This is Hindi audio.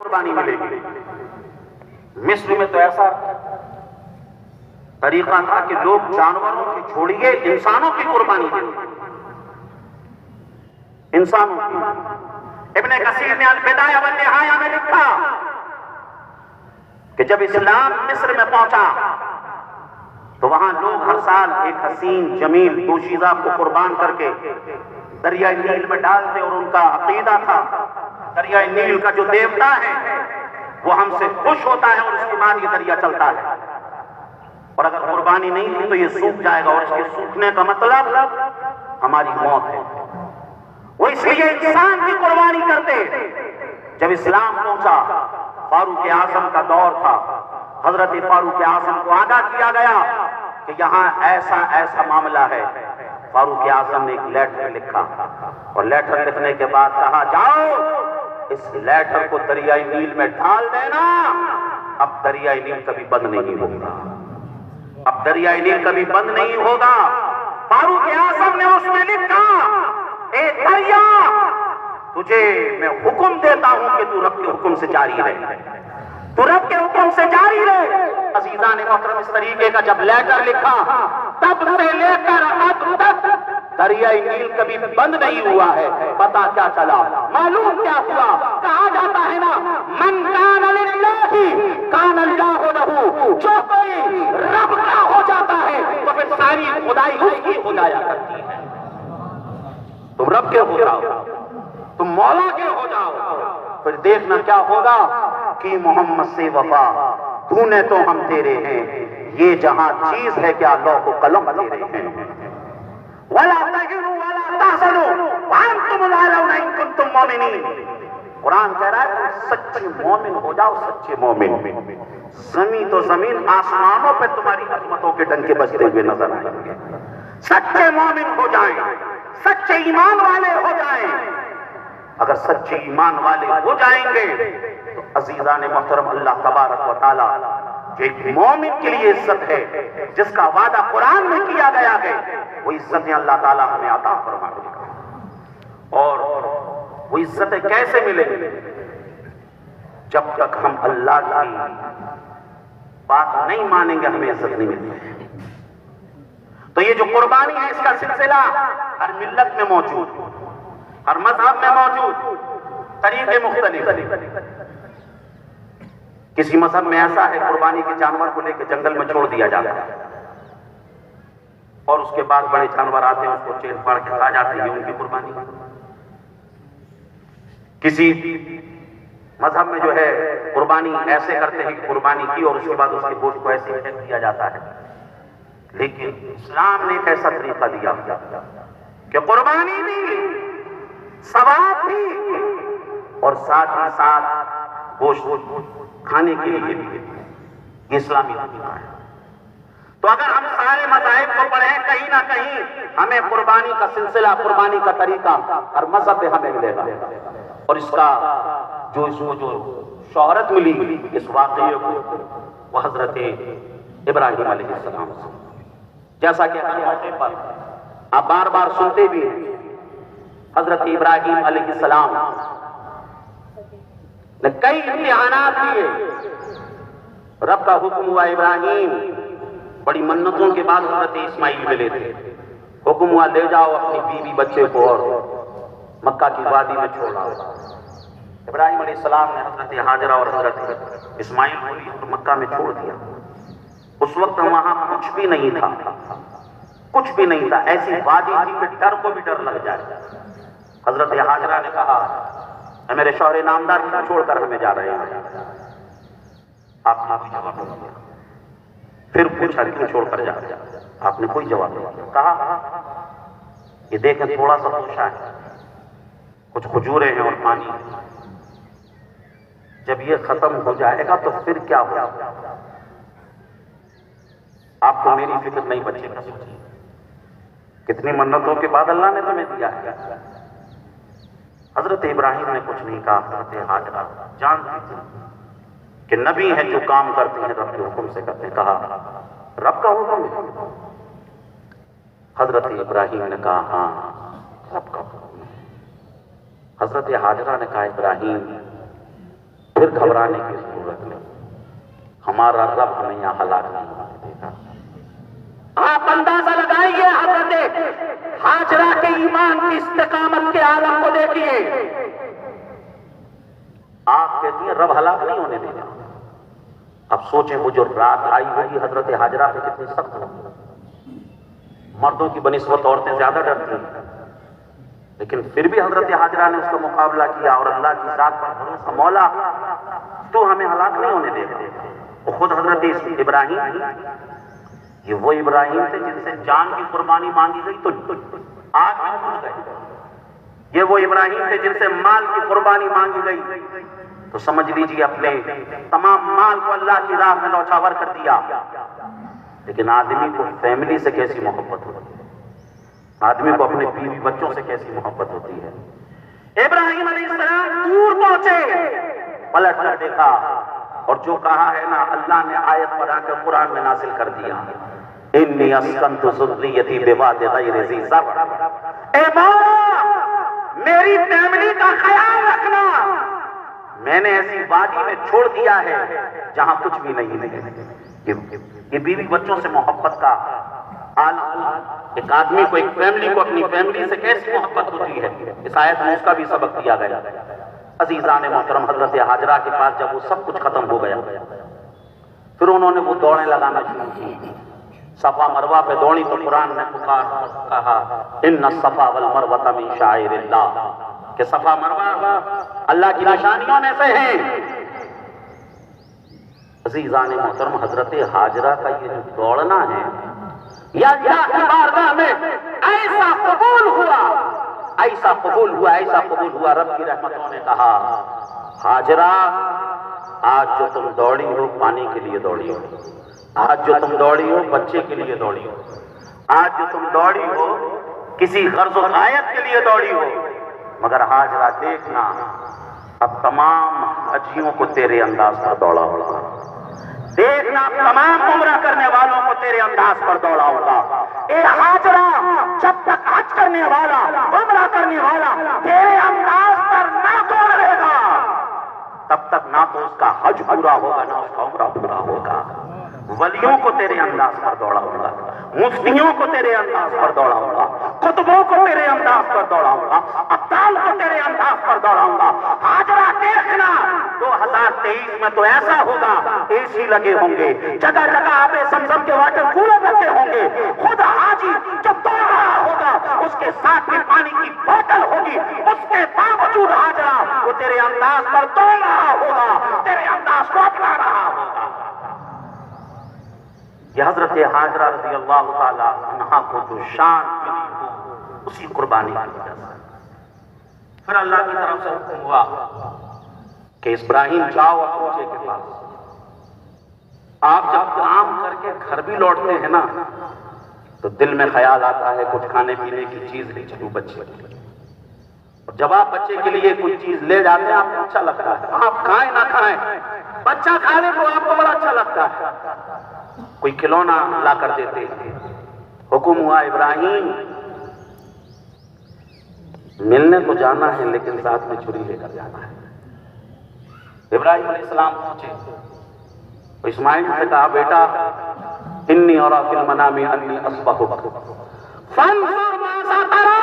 कुर्बानी मिलेगी। मिस्र में तो ऐसा तरीका था कि लोग जानवरों की छोड़िए इंसानों की कुर्बानी देते, इंसानों की। इब्ने कसीर ने अल-बिदाया व निहाया में लिखा कि जब इस्लाम मिस्र में पहुंचा तो वहां लोग हर साल एक हसीन जमील दोशीज़ा को कुर्बान करके दरिया नील में डालते और उनका अकीदा था दरिया नील का जो देवता है वो हमसे खुश होता है और उसके बाद ये दरिया चलता है, और अगर कुर्बानी नहीं थी तो ये सूख जाएगा, और इसके सूखने का मतलब हमारी मौत है। वो इसलिए इंसान की कुर्बानी करते। जब इस्लाम पहुंचा, फारूक आजम का दौर था, हजरत फारूक आजम को आगाह किया गया कि यहां ऐसा ऐसा मामला है। फारूक आजम ने एक लेटर लिखा और लेटर लिखने के बाद कहा, जाओ इस लेटर को दरियाई नील में डाल देना, अब दरियाई नील कभी बंद नहीं होगा, अब दरियाई नील कभी बंद नहीं होगा। फारूक आजम ने उसमें लिखा, ए दरिया, तुझे मैं हुक्म देता हूं कि तू रब के हुक्म से जारी रहे, तू रब के हुक्म से जारी रहे। अजीजान मोहतरम, इस तरीके का जब लेटर लिखा तब से लेकर अब तक दरियाई नील कभी बंद नहीं हुआ है। पता क्या चला, मालूम क्या हुआ? कहा जाता है ना, मन कान लिल्लाहि कान अल्लाहु लहू, जो कोई रब का हो जाता है तो फिर सारी खुदाई उसकी हो जाया करती है। तुम रब के हो जाओ, तुम मौला के हो जाओ, फिर देखना क्या होगा कि मोहम्मद से वफा तूने तो हम तेरे हैं, ये जहां चीज है क्या लौह को कलम तेरे हैं। वला तहिनु वला तहज़नु व अंतुम अल-आलौना इन कुंतुम मुमिनीन। कुरान कह रहा है सच्चे मोमिन हो जाओ, सच्चे मोमिन। जमीन तो जमीन, आसमानों पे तुम्हारी अजमतों के डंके बजते हुए नजर आएंगे। सच्चे मोमिन हो जाएं, सच्चे ईमान वाले हो जाएं। अगर सच्चे ईमान वाले हो जाएंगे तो अजीजान मोहतरम, अल्लाह तबारक व तआला जो एक मोमिन के लिए इज्जत है, जिसका वादा कुरान में किया गया है, वो इज्जतें अल्लाह ताला हमें अता फरमा देगा। और वो इज्जतें कैसे मिलेंगी? जब तक हम अल्लाह की बात नहीं मानेंगे हमें इज्जत नहीं मिलती। तो ये जो कुर्बानी है इसका सिलसिला हर मिल्लत में मौजूद, हर मजहब में मौजूद, तरीके मुख्तलिफ। किसी मजहब में ऐसा है कुर्बानी के जानवर को लेकर जंगल में छोड़ दिया जाता है और उसके बाद बड़े जानवर आते हैं उसको चीर फाड़ के खा जाते हैं, उनकी कुर्बानी। किसी मजहब में जो है कुर्बानी ऐसे करते हैं कि कुर्बानी की और उसके बाद उसके गोश्त को ऐसे फेंक दिया जाता है। लेकिन इस्लाम ने एक ऐसा तरीका दिया कि कुर्बानी भी, सवाब भी और साथ ही साथ गोश्त खाने के लिए भी, ये इस्लामी तरीका है। तो अगर हम सारे मज़ाहिब को पढ़ें, कहीं ना कहीं हमें कुर्बानी का सिलसिला, कुर्बानी का तरीका हर मजहब में हमें मिलेगा। और इसका जो इसको जो शोहरत मिली इस वाक़ये को, वह हजरत इब्राहिम अलैहिस्सलाम से, जैसा कि पर आप बार बार सुनते भी हैं, हजरत इब्राहिम अलैहिस्सलाम ने कई इम्तिहानात दिए। रब का हुक्म हुआ, इब्राहिम, बड़ी मन्नतों के बाद हजरत इस्माइल मिले थे। हुक्म हुआ, ले जाओ अपनी बीवी बच्चे को और मक्का की वादी में छोड़ आओ। इब्राहिम अलैहिस्सलाम ने हजरत हाजरा और हजरत इस्माइल को तो मक्का में छोड़ दिया। उस वक्त वहां कुछ भी नहीं था, कुछ भी नहीं था, ऐसी वादी थी कि डर को भी डर लग जाए। हजरत हाजरा ने कहा, मेरे शौहरे नामदार क्यों छोड़कर हमें जा रहे हैं? आपने कोई जवाब नहीं दिया। फिर पूछा, क्यों छोड़कर जा रहे हैं? आपने कोई जवाब नहीं दिया। कहा, ये देखें थोड़ा सा पूछा है, कुछ खजूरें हैं और पानी है, जब ये खत्म हो जाएगा तो फिर क्या होगा? आपको मेरी फिक्र नहीं बचेगी। कितनी मन्नतों के बाद अल्लाह ने तुम्हें दिया है। हजरत इब्राहिम ने कुछ नहीं कहा। हजरत हाजरा जानती थी कि नबी है जो काम करते हैं रब के हुक्म से करते हैं। कहा, रब का हुक्म? हजरत इब्राहिम ने कहा, हाँ रब का हुक्म। हजरत हाजरा ने कहा, इब्राहिम फिर घबराने की जरूरत नहीं, हमारा रब हमें यहां हलाक नहीं होने देगा। आप अंदाजा लगाइए, हजरत हाजरा के ईमान की इस्तिकामत के आलम को देखिए। आप कहती हैं रब हलाक नहीं होने देगा। अब सोचें वो जो रात आई होगी हजरत हाजरा पे कितनी सख्त होगी। मर्दों की बनिस्बत औरतें ज्यादा डरती हैं, लेकिन फिर भी हजरत हाजरा ने उसका मुकाबला किया और अल्लाह की जात पर भरोसा, मौला तो हमें हलाक नहीं होने देगा। वो खुद हजरत इब्राहिम, ये वो इब्राहिम थे जिनसे जान की कुर्बानी मांगी गई तो आग में कूद गए। ये वो इब्राहिम थे जिनसे माल की कुर्बानी मांगी गई तो समझ लीजिए अपने तमाम माल को अल्लाह की राह में न्यौछावर कर दिया। लेकिन आदमी को फैमिली से कैसी मोहब्बत होती है, आदमी को अपने बीवी बच्चों से कैसी मोहब्बत होती है। इब्राहिम अलैहिस्सलाम दूर पहुंचे, पलट कर देखा और जो कहा है ना, अल्लाह ने आयत बनाकर कुरान में नासिल कर दिया, इन्नी अस्कंतु ज़ुर्रियती बिवादिन ग़ैरि ज़ी ज़र्अ। ए मौला, मेरी फैमिली का ख्याल रखना, मैंने ऐसी वादी में छोड़ दिया है जहां कुछ भी नहीं है। ये बीवी बच्चों से मोहब्बत का आलम, एक आदमी को, एक फैमिली को अपनी फैमिली से कैसी मोहब्बत होती है, इस आयत में उसका भी सबक दिया गया। अजीजान मोहतरम, हजरत हाजरा के पास जब वो सब कुछ खत्म हो गया, फिर उन्होंने वो दौड़ें लगाना शुरू की। सफा मरवा पे दौड़ी तो कुरान ने पुकार कहा, इन्ना सफा वल मरवता मिन शाइरिल्लाह, कि सफा मरवा अल्लाह की निशानियों में से हैं। अजीजान मोहतरम, हजरत हाजरा का ये जो दौड़ना है, या अल्लाह की बारगाह में ऐसा कबूल हुआ, ऐसा कबूल हुआ, ऐसा कबूल हुआ। रब की रहमतों ने कहा, हाजरा आज जो तुम दौड़ी हो पानी के लिए दौड़ी हो, आज जो तुम दौड़ी हो बच्चे के लिए दौड़ी हो, आज जो तुम दौड़ी हो किसी गर्ज़ व गायत के लिए दौड़ी हो, मगर हाजरा देखना, अब तमाम हजियों को तेरे अंदाज पर दौड़ा होगा। देखना, तमाम उम्रा करने वालों को तेरे अंदाज पर दौड़ा होगा। ए हाजरा, जब तक हज करने वाला, उम्रा करने वाला तेरे अंदाज पर ना दौड़ेगा, तब तक ना तो उसका हज पूरा होगा ना उसका उम्रा पूरा होगा। वलियों को तेरे अंदाज पर दौड़ा होगा, मुफ्तियों को तेरे अंदाज पर दौड़ा होगा, कुतुबों को तेरे अंदाज पर दौड़ा होगा, अब्दाल को तेरे अंदाज पर दौड़ा होगा। हाजरा देखना, 2023 में तो ऐसा होगा, एसी लगे होंगे, जगह जगह आपे समसम के वाटर कूलर रखे होंगे। खुद हाजी जब दौड़ रहा होगा, उसके साथ में पानी की बोतल होगी, उसके बावजूद हाजरा वो तेरे अंदाज पर दौड़ रहा होगा, तेरे अंदाज को अपना रहा होगा। ये हजरत हाजरा रज़ी अल्लाह ताला अन्हा को जो शान मिली उसी कुर्बानी की वजह से। फिर अल्लाह की तरफ से हुक्म हुआ कि इब्राहिम जाओ बच्चे के पास। आप जब काम करके घर भी लौटते हैं ना, तो दिल में ख्याल आता है कुछ खाने पीने की चीज ले चलूं बच्चे के लिए। और जब आप बच्चे के लिए कोई चीज ले जाते हैं आपको अच्छा लगता है, आप खाएं ना खाएं, बच्चा खा ले तो आपको बड़ा अच्छा लगता है। कोई खिलौना ला कर देते हैं। हुक्म हुआ इब्राहिम मिलने तो जाना है लेकिन साथ में छुरी लेकर जाना है। इब्राहिम अलैहिस्सलाम पहुंचे तो इस्माइल से कहा, बेटा इन्नी अरा फिल मनामी अन्नी अस्बहुक फंजुर माज़ा तरा,